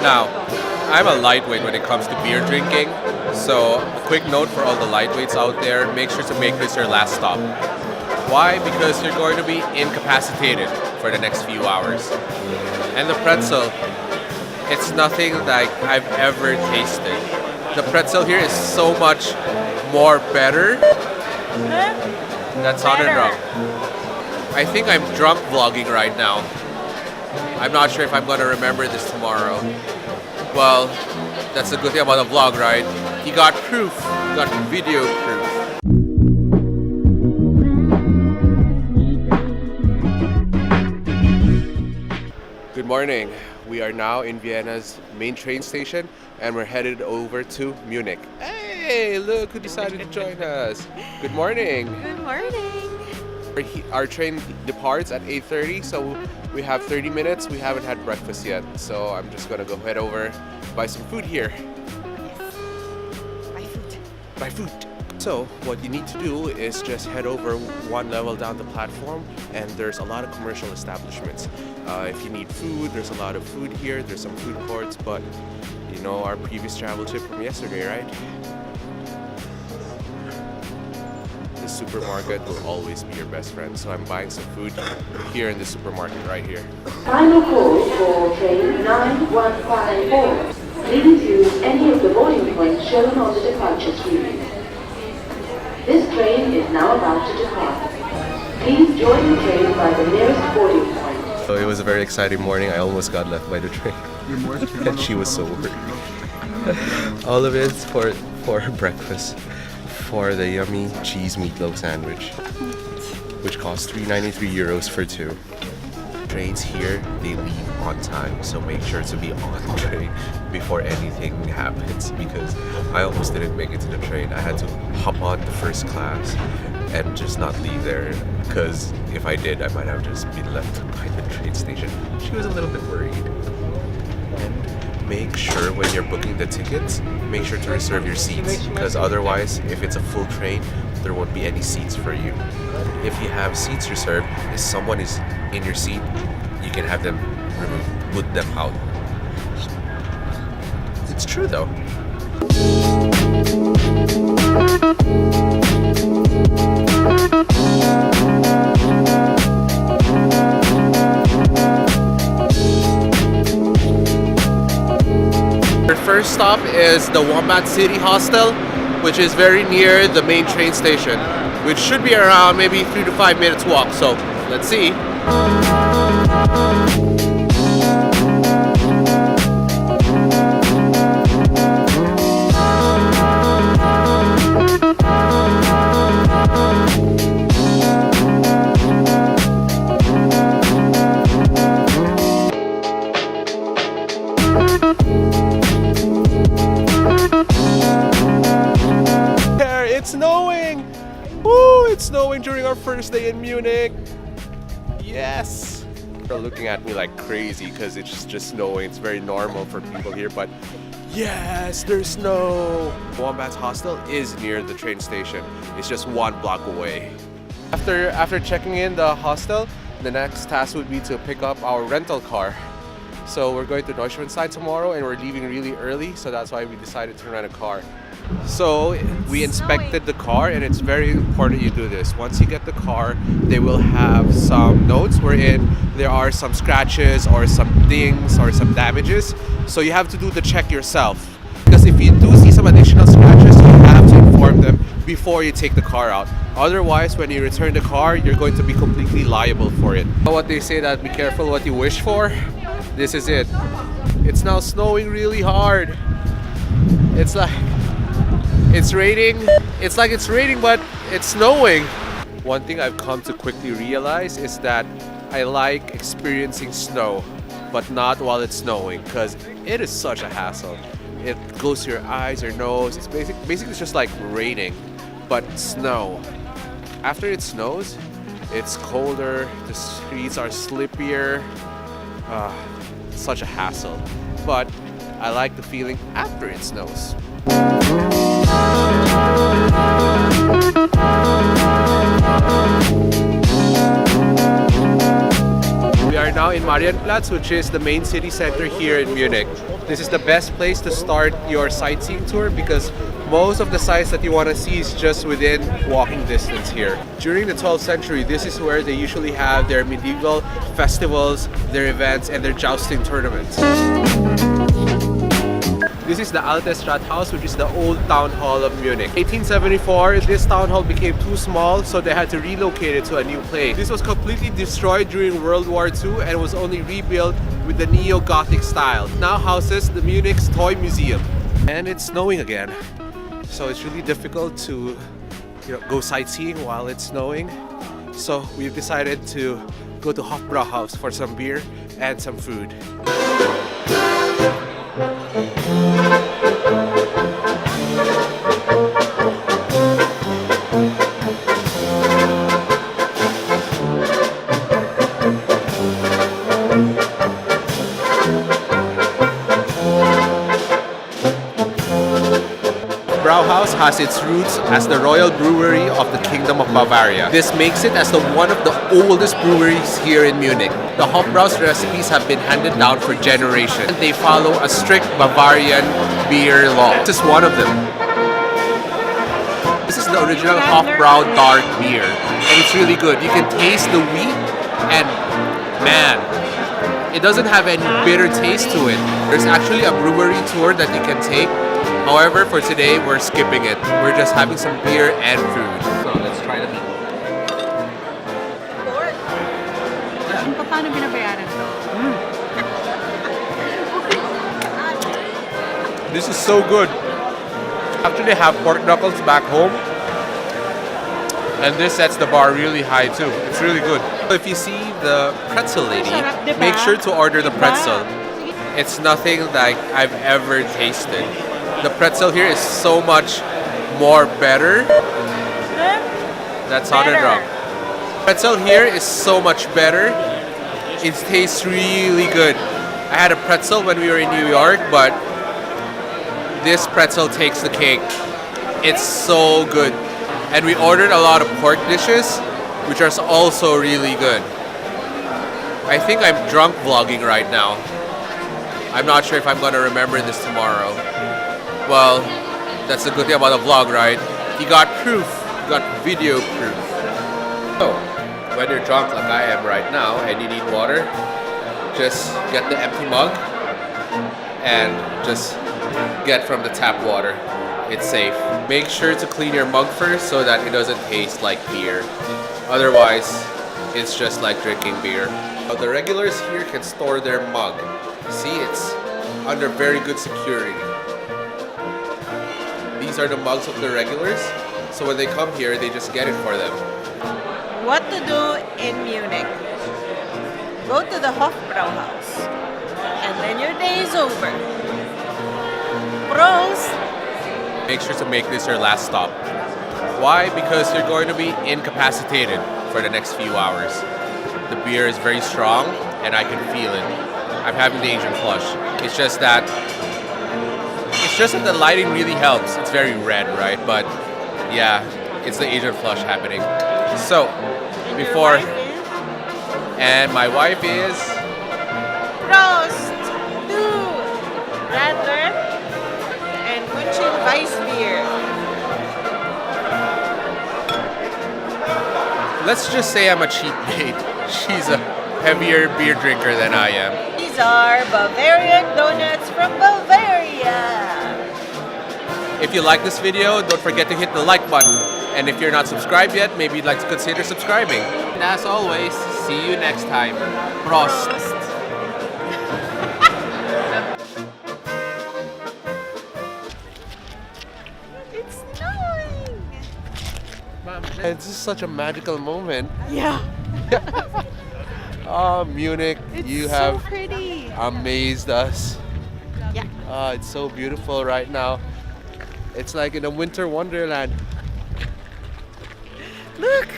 Now, I'm a lightweight when it comes to beer drinking, so a quick note for all the lightweights out there, make sure to make this your last stop. Why? Because you're going to be incapacitated for the next few hours. And the pretzel, it's nothing like I've ever tasted. The pretzel here is so much more better. That sounded wrong. I think I'm drunk vlogging right now. I'm not sure if I'm gonna remember this tomorrow. Well, that's the good thing about a vlog, right? You got proof. You got video proof. Good morning. We are now in Vienna's main train station and we're headed over to Munich. Hey, look who decided to join us. Good morning. Good morning. Our train departs at 8:30, so we have 30 minutes. We haven't had breakfast yet, so I'm just gonna go head over, buy some food here. Yes. Buy food. So what you need to do is just head over one level down the platform and there's a lot of commercial establishments. If you need food, there's a lot of food here. There's some food courts, but you know our previous travel tip from yesterday, right? The supermarket will always be your best friend. So I'm buying some food here in the supermarket right here. Final call for train 9154. Please use any of the boarding points shown on the departure screen. This train is now about to depart. Please join the train by the nearest boarding point. So it was a very exciting morning. I almost got left by the train. And she was so worried. All of it's for breakfast. For the yummy cheese meatloaf sandwich, which costs €3.93 for two. Trains here, they leave on time, so make sure to be on the train before anything happens, because I almost didn't make it to the train. I had to hop on the first class and just not leave there, because if I did, I might have just been left by the train station. She was a little bit worried. And make sure when you're booking the tickets, make sure to reserve your seats, because otherwise, if it's a full train, there won't be any seats for you. If you have seats reserved, if someone is in your seat, you can have them removed, put them out. It's true though. Our first stop is the Wombats City hostel, which is very near the main train station, which should be around maybe 3 to 5 minutes walk. So let's see. It's snowing! Woo! It's snowing during our first day in Munich. Yes! They're looking at me like crazy because it's just snowing. It's very normal for people here, but yes, there's snow! Wombats Hostel is near the train station. It's just 1 block away. After checking in the hostel, the next task would be to pick up our rental car. So we're going to Neuschwanstein tomorrow and we're leaving really early, so that's why we decided to rent a car. So we inspected the car, and it's very important you do this. Once you get the car, they will have some notes wherein there are some scratches or some dings or some damages. So you have to do the check yourself. Because if you do see some additional scratches, you have to inform them before you take the car out. Otherwise, when you return the car, you're going to be completely liable for it. What they say that be careful what you wish for, this is it. It's now snowing really hard. It's like it's raining. It's like it's raining, but it's snowing. One thing I've come to quickly realize is that I like experiencing snow, but not while it's snowing, because it is such a hassle. It goes to your eyes, your nose. It's basically it's just like raining, but snow. After it snows, it's colder. The streets are slippier. Such a hassle. But I like the feeling after it snows. We are are now in Marienplatz, which is the main city center here in Munich. This is the best place to start your sightseeing tour because most of the sites that you want to see is just within walking distance here. During the 12th century, this is where they usually have their medieval festivals, their events, and their jousting tournaments. This is the Altes Rathaus, which is the old town hall of Munich. 1874, this town hall became too small, so they had to relocate it to a new place. This was completely destroyed during World War II and was only rebuilt with the neo-Gothic style. It now houses the Munich's Toy Museum. And it's snowing again. So it's really difficult to go sightseeing while it's snowing. So we've decided to go to Hofbrauhaus for some beer and some food. Brauhaus has its roots as the royal brewery of the Kingdom of Bavaria. This makes it as one of the oldest breweries here in Munich. The Hofbrauhaus recipes have been handed down for generations. They follow a strict Bavarian beer law. This is one of them. This is the original Hofbrau dark beer, and it's really good. You can taste the wheat, and man, it doesn't have any bitter taste to it. There's actually a brewery tour that you can take. However, for today, we're skipping it. We're just having some beer and food. So let's try the meat. Paano binabayaran to? This is so good. Actually have pork knuckles back home. And this sets the bar really high too. It's really good. If you see the pretzel lady, make sure to order the pretzel. It's nothing like I've ever tasted. The pretzel here is so much more better. That sounded wrong. Pretzel here is so much better. It tastes really good. I had a pretzel when we were in New York, but this pretzel takes the cake. It's so good. And we ordered a lot of pork dishes, which are also really good. I think I'm drunk vlogging right now. I'm not sure if I'm gonna remember this tomorrow. Well, that's the good thing about a vlog, right? You got proof. You got video proof. So, when you're drunk like I am right now and you need water, just get the empty mug and just get from the tap water. It's safe. Make sure to clean your mug first so that it doesn't taste like beer. Otherwise, it's just like drinking beer. But the regulars here can store their mug. See, it's under very good security. These are the mugs of the regulars, so when they come here, they just get it for them. What to do in Munich? Go to the Hofbrauhaus, and then your day is over. Prost! Make sure to make this your last stop. Why? Because you're going to be incapacitated for the next few hours. The beer is very strong, and I can feel it. I'm having the Asian flush. It's just that the lighting really helps. It's very red, right? But yeah, it's the Asian flush happening. So, before... And my wife is... Prost! Du! Radler and München Weissbier. Let's just say I'm a cheap date. She's a heavier beer drinker than I am. These are Bavarian donuts from Bavaria. If you like this video, don't forget to hit the like button. And if you're not subscribed yet, maybe you'd like to consider subscribing. And as always, see you next time. Prost! It's snowing! It's just such a magical moment. Yeah. Oh, Munich, It's you so have pretty. amazed us. Yeah. It's so beautiful right now. It's like in a winter wonderland. Look!